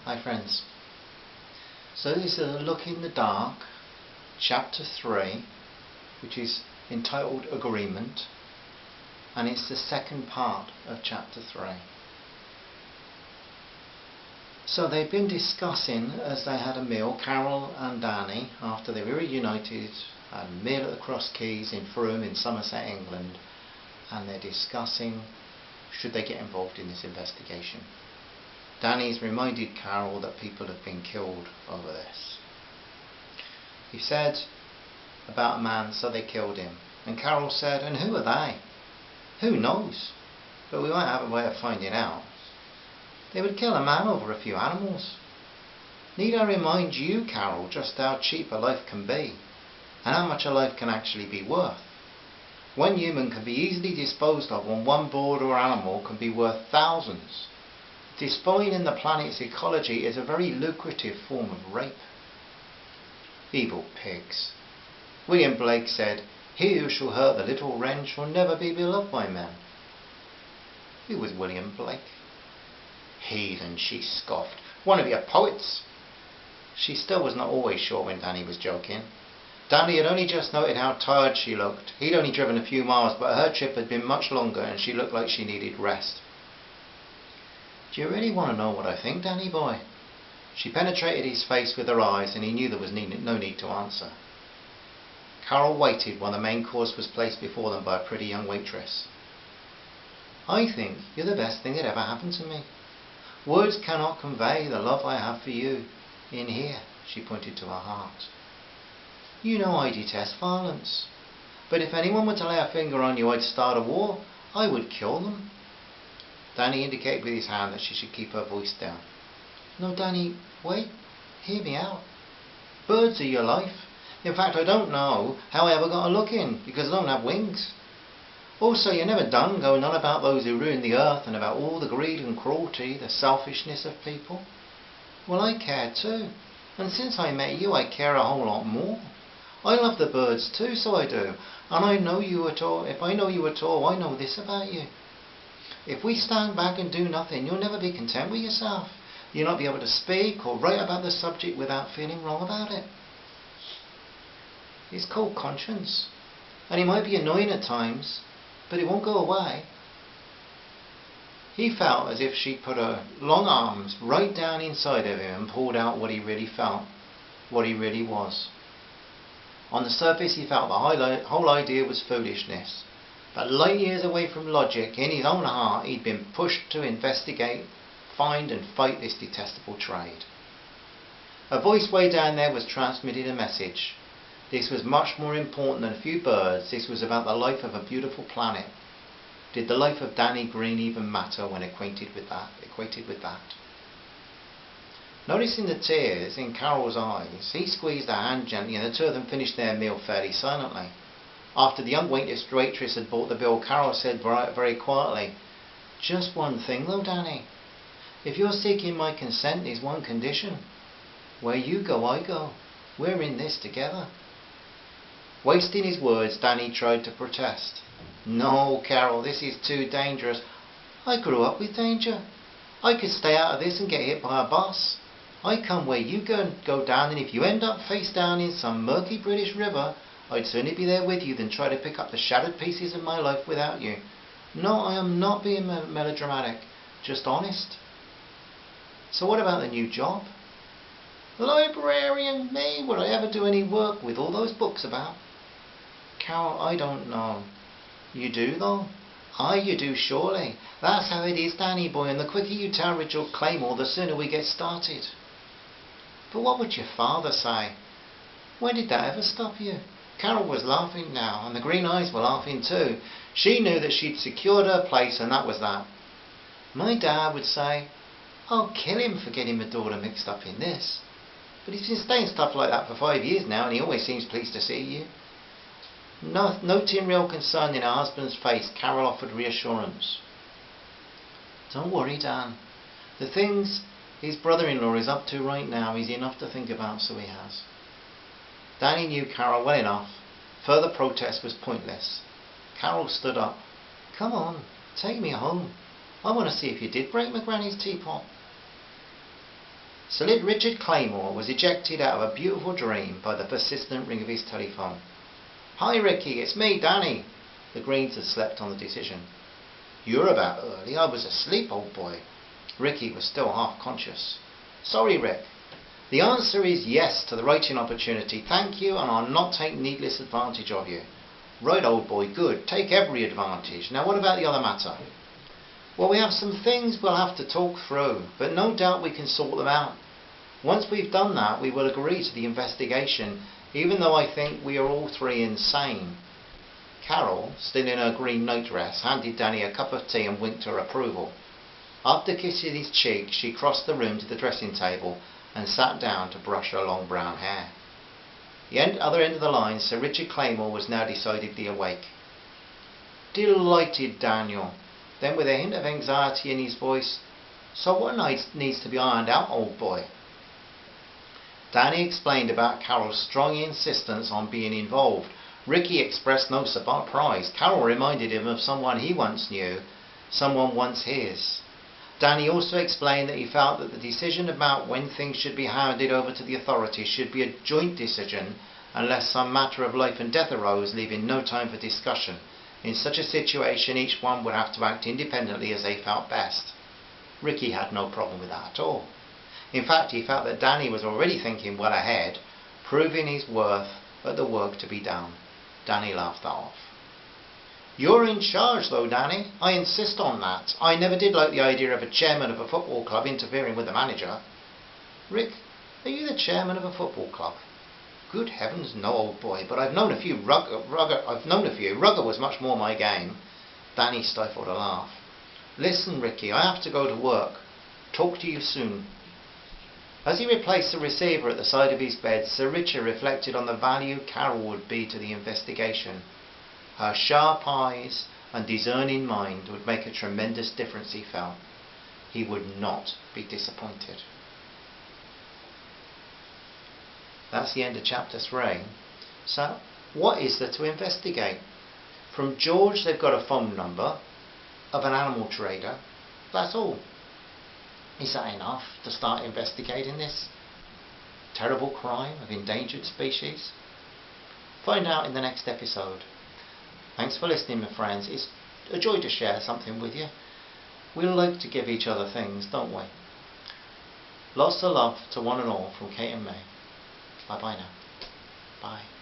Hi friends. So this is a look in the dark, chapter 3, which is entitled Agreement, and it's the second part of chapter 3. So they'd been discussing as they had a meal, Carol and Danny, after they were reunited, had a meal at the Cross Keys in Frome in Somerset, England, and they're discussing should they get involved in this investigation. Danny's reminded Carol that people have been killed over this. He said about a man, so they killed him. And Carol said, and who are they? Who knows? But we might have a way of finding out. They would kill a man over a few animals. Need I remind you, Carol, just how cheap a life can be, and how much a life can actually be worth? One human can be easily disposed of when one bird or animal can be worth thousands. Despoiling the planet's ecology is a very lucrative form of rape. Evil pigs. William Blake said, "He who shall hurt the little wren shall never be beloved by men." Who was William Blake? Heathen, she scoffed. One of your poets. She still was not always sure when Danny was joking. Danny had only just noted how tired she looked. He'd only driven a few miles, but her trip had been much longer and she looked like she needed rest. "Do you really want to know what I think, Danny boy?" She penetrated his face with her eyes and he knew there was no need to answer. Carol waited while the main course was placed before them by a pretty young waitress. "I think you're the best thing that ever happened to me. Words cannot convey the love I have for you. In here," she pointed to her heart. "You know I detest violence, but if anyone were to lay a finger on you, I'd start a war. I would kill them." Danny indicated with his hand that she should keep her voice down. "No, Danny, wait. Hear me out. Birds are your life. In fact, I don't know how I ever got a look in, because I don't have wings. Also, you're never done going on about those who ruin the earth and about all the greed and cruelty, the selfishness of people. Well, I care too. And since I met you, I care a whole lot more. I love the birds too, so I do. And I know you at all. If I know you at all, I know this about you. If we stand back and do nothing, you'll never be content with yourself. You'll not be able to speak or write about the subject without feeling wrong about it. It's called conscience, and it might be annoying at times, but it won't go away." He felt as if she put her long arms right down inside of him and pulled out what he really felt, what he really was. On the surface he felt the whole idea was foolishness. But light years away from logic, in his own heart, he'd been pushed to investigate, find and fight this detestable trade. A voice way down there was transmitting a message. This was much more important than a few birds. This was about the life of a beautiful planet. Did the life of Danny Greene even matter when equated with that? Noticing the tears in Carol's eyes, he squeezed her hand gently and the two of them finished their meal fairly silently. After the young waitress had bought the bill, Carol said very quietly, "Just one thing though, Danny. If you're seeking my consent, there's one condition. Where you go, I go. We're in this together." Wasting his words, Danny tried to protest. "No, Carol, this is too dangerous. I grew up with danger. I could stay out of this and get hit by a bus. I come where you go down, and if you end up face down in some murky British river, I'd sooner be there with you than try to pick up the shattered pieces of my life without you. No, I am not being melodramatic, just honest." "So what about the new job?" "Librarian, me, would I ever do any work with all those books about?" "Carol, I don't know." "You do though?" "Aye, you do surely. That's how it is, Danny boy, and the quicker you tell Richard Claymore, the sooner we get started." "But what would your father say?" "When did that ever stop you?" Carol was laughing now, and the green eyes were laughing too. She knew that she'd secured her place, and that was that. "My dad would say, I'll kill him for getting my daughter mixed up in this. But he's been saying stuff like that for 5 years now, and he always seems pleased to see you." Noting real concern in her husband's face, Carol offered reassurance. "Don't worry, Dan. The things his brother-in-law is up to right now is enough to think about, so he has." Danny knew Carol well enough. Further protest was pointless. Carol stood up. "Come on, take me home. I want to see if you did break my granny's teapot." Sir Richard Claymore was ejected out of a beautiful dream by the persistent ring of his telephone. "Hi Ricky, it's me, Danny." The Greenes had slept on the decision. "You're about early. I was asleep, old boy." Ricky was still half conscious. "Sorry, Rick. The answer is yes to the writing opportunity. Thank you, and I'll not take needless advantage of you." "Right, old boy, good. Take every advantage. Now what about the other matter?" "Well, we have some things we'll have to talk through, but no doubt we can sort them out. Once we've done that, we will agree to the investigation, even though I think we are all three insane." Carol, still in her green nightdress, handed Danny a cup of tea and winked her approval. After kissing his cheek, she crossed the room to the dressing table and sat down to brush her long brown hair. The other end of the line, Sir Richard Claymore was now decidedly awake. "Delighted, Daniel." Then with a hint of anxiety in his voice, "So what needs to be ironed out, old boy?" Danny explained about Carol's strong insistence on being involved. Ricky expressed no surprise. Carol reminded him of someone he once knew, someone once his. Danny also explained that he felt that the decision about when things should be handed over to the authorities should be a joint decision unless some matter of life and death arose, leaving no time for discussion. In such a situation, each one would have to act independently as they felt best. Ricky had no problem with that at all. In fact, he felt that Danny was already thinking well ahead, proving his worth at the work to be done. Danny laughed that off. "You're in charge though, Danny. I insist on that. I never did like the idea of a chairman of a football club interfering with the manager." "Rick, are you the chairman of a football club?" "Good heavens, no, old boy, but I've known a few. Rugger was much more my game." Danny stifled a laugh. "Listen, Ricky, I have to go to work. Talk to you soon." As he replaced the receiver at the side of his bed, Sir Richard reflected on the value Carol would be to the investigation. Her sharp eyes and discerning mind would make a tremendous difference, he felt. He would not be disappointed. That's the end of chapter 3. So, what is there to investigate? From George, they've got a phone number of an animal trader. That's all. Is that enough to start investigating this terrible crime of endangered species? Find out in the next episode. Thanks for listening, my friends. It's a joy to share something with you. We like to give each other things, don't we? Lots of love to one and all from Kate and May. Bye bye now. Bye.